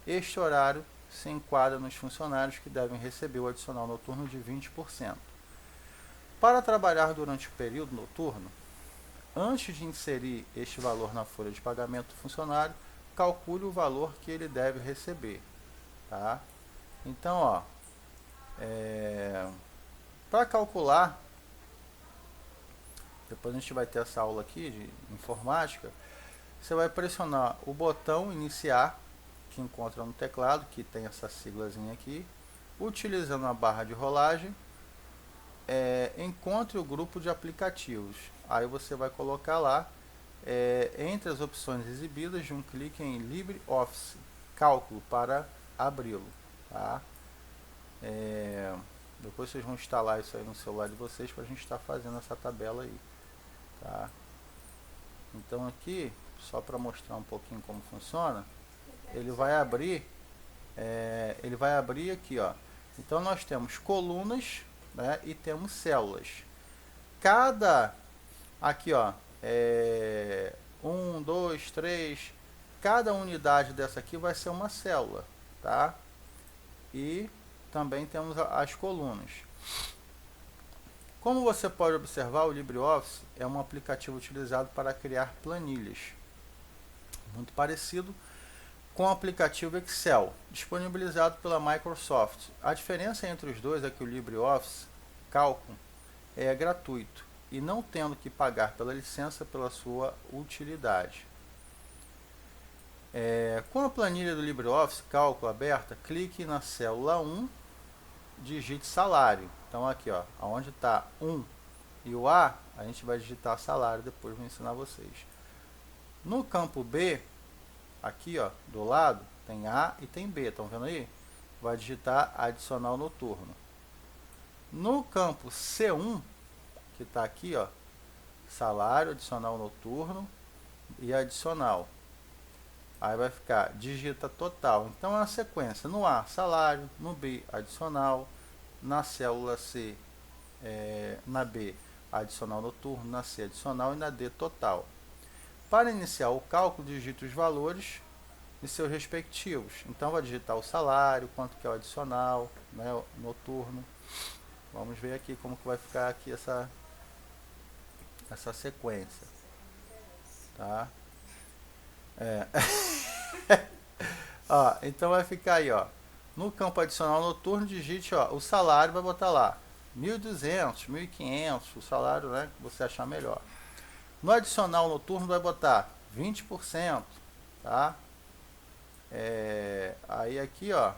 [SPEAKER 1] este horário se enquadra nos funcionários que devem receber o adicional noturno de 20%. Para trabalhar durante o período noturno, antes de inserir este valor na folha de pagamento do funcionário, calcule o valor que ele deve receber, tá? Então, ó, para calcular, depois a gente vai ter essa aula aqui de informática, você vai pressionar o botão iniciar, que encontra no teclado, que tem essa siglazinha aqui, utilizando a barra de rolagem, encontre o grupo de aplicativos. Aí você vai colocar lá, entre as opções exibidas, de um clique em LibreOffice Cálculo para abri-lo, tá? Depois vocês vão instalar isso aí no celular de vocês para a gente estar fazendo essa tabela aí, tá? Então aqui, só para mostrar um pouquinho como funciona, ele vai abrir aqui, ó. Então nós temos colunas, né, e temos células. Aqui, ó, 1, 2, 3, cada unidade dessa aqui vai ser uma célula, tá? E também temos as colunas. Como você pode observar, o LibreOffice é um aplicativo utilizado para criar planilhas, muito parecido com o aplicativo Excel, disponibilizado pela Microsoft. A diferença entre os dois é que o LibreOffice Cálculo é gratuito e não tendo que pagar pela licença pela sua utilidade. Com a planilha do LibreOffice Cálculo aberta, clique na célula 1, digite salário. Então aqui, ó, onde está 1 e o A, a gente vai digitar salário, depois vou ensinar vocês. No campo B, aqui, ó, do lado, tem A e tem B, estão vendo aí? Vai digitar adicional noturno. No campo C1, que está aqui, ó, salário, adicional noturno e adicional. Aí vai ficar, digita total. Então é uma sequência. No A, salário. No B, adicional. Na célula C, na B, adicional noturno. Na C, adicional. E na D, total. Para iniciar o cálculo, digite os valores e seus respectivos. Então vai digitar o salário, quanto que é o adicional, né, o noturno. Vamos ver aqui como que vai ficar aqui essa sequência. Tá? Ó, então vai ficar aí, ó, no campo adicional noturno, digite, ó, o salário, vai botar lá 1.200, 1.500, o salário, né, que você achar melhor. No adicional noturno vai botar 20%, tá? Aí aqui, ó,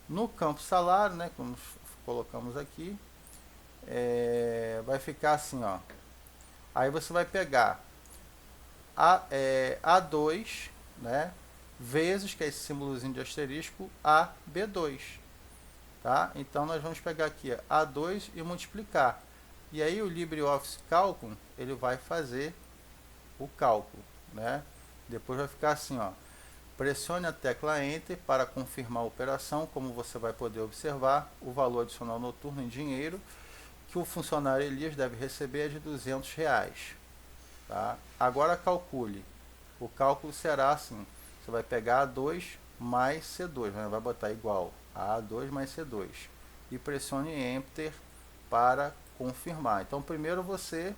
[SPEAKER 1] no campo salário, né, como colocamos aqui, vai ficar assim, ó. Aí você vai pegar A2, né, vezes, que é esse símbolozinho de asterisco, AB2, tá? Então nós vamos pegar aqui A2 e multiplicar. E aí o LibreOffice Cálculo, ele vai fazer o cálculo, né? Depois vai ficar assim, ó. Pressione a tecla Enter para confirmar a operação. Como você vai poder observar, o valor adicional noturno em dinheiro que o funcionário Elias deve receber é de R$200. Tá? Agora calcule. O cálculo será assim. Você vai pegar A2 mais C2, né? Vai botar igual a A2 mais C2. E pressione Enter para confirmar. Então primeiro você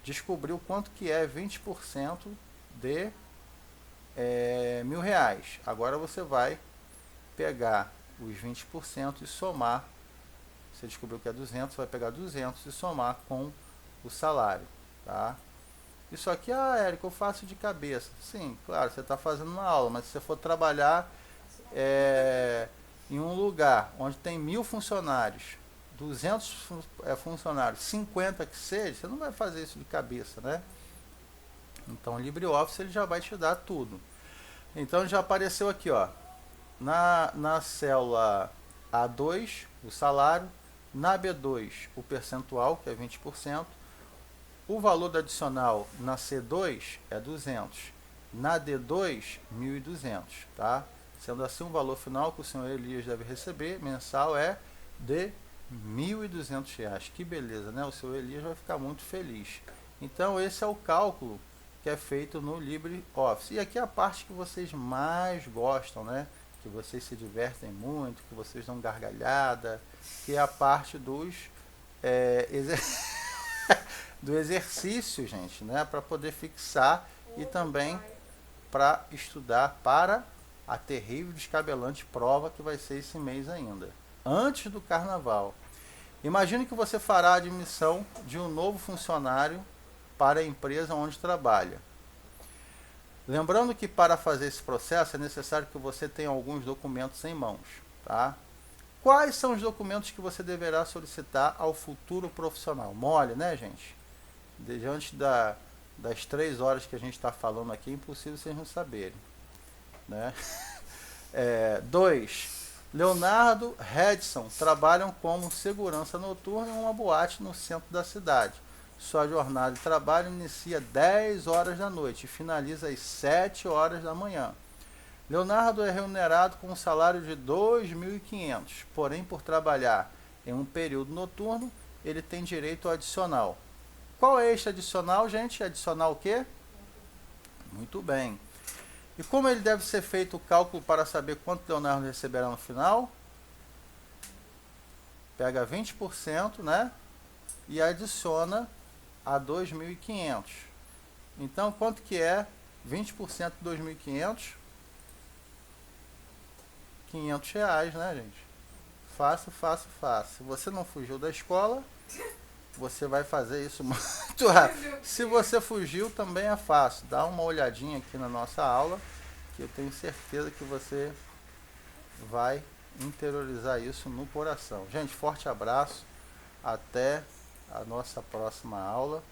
[SPEAKER 1] descobriu quanto que é 20% de R$1.000. Agora você vai pegar os 20% e somar. Você descobriu que é 200, vai pegar 200 e somar com o salário, tá? Isso aqui, Érico, eu faço de cabeça. Sim, claro, você está fazendo uma aula, mas se você for trabalhar em um lugar onde tem 1.000 funcionários, 200 funcionários, 50 que seja, você não vai fazer isso de cabeça, né? Então o LibreOffice ele já vai te dar tudo. Então já apareceu aqui, ó, na célula A2 o salário, na B2 o percentual, que é 20%, o valor do adicional na C2 é 200, na D2 1.200, tá? Sendo assim, o valor final que o senhor Elias deve receber mensal é de R$1.200. Que beleza, né? O senhor Elias vai ficar muito feliz. Então esse é o cálculo que é feito no LibreOffice. E aqui é a parte que vocês mais gostam, né? Que vocês se divertem muito, que vocês dão gargalhada, que é a parte dos do exercício, gente, né? Para poder fixar e também para estudar para a terrível descabelante prova que vai ser esse mês ainda, antes do carnaval. Imagine que você fará a admissão de um novo funcionário para a empresa onde trabalha. Lembrando que para fazer esse processo é necessário que você tenha alguns documentos em mãos, tá? Quais são os documentos que você deverá solicitar ao futuro profissional? Mole, né, gente? Diante das 3 horas que a gente está falando aqui, é impossível vocês não saberem, né? 2. Leonardo Redson trabalham como segurança noturna em uma boate no centro da cidade. Sua jornada de trabalho inicia 10 horas da noite e finaliza às 7 horas da manhã. Leonardo é remunerado com um salário de 2.500, porém por trabalhar em um período noturno, ele tem direito ao adicional. Qual é este adicional, gente? Adicional o quê? Muito bem. E como ele deve ser feito o cálculo para saber quanto Leonardo receberá no final? Pega 20%, né? E adiciona a 2.500. Então, quanto que é 20% de 2.500? R$500, né, gente? Fácil, fácil, fácil. Se você não fugiu da escola, você vai fazer isso muito rápido. Se você fugiu, também é fácil. Dá uma olhadinha aqui na nossa aula, que eu tenho certeza que você vai interiorizar isso no coração. Gente, forte abraço. Até a nossa próxima aula.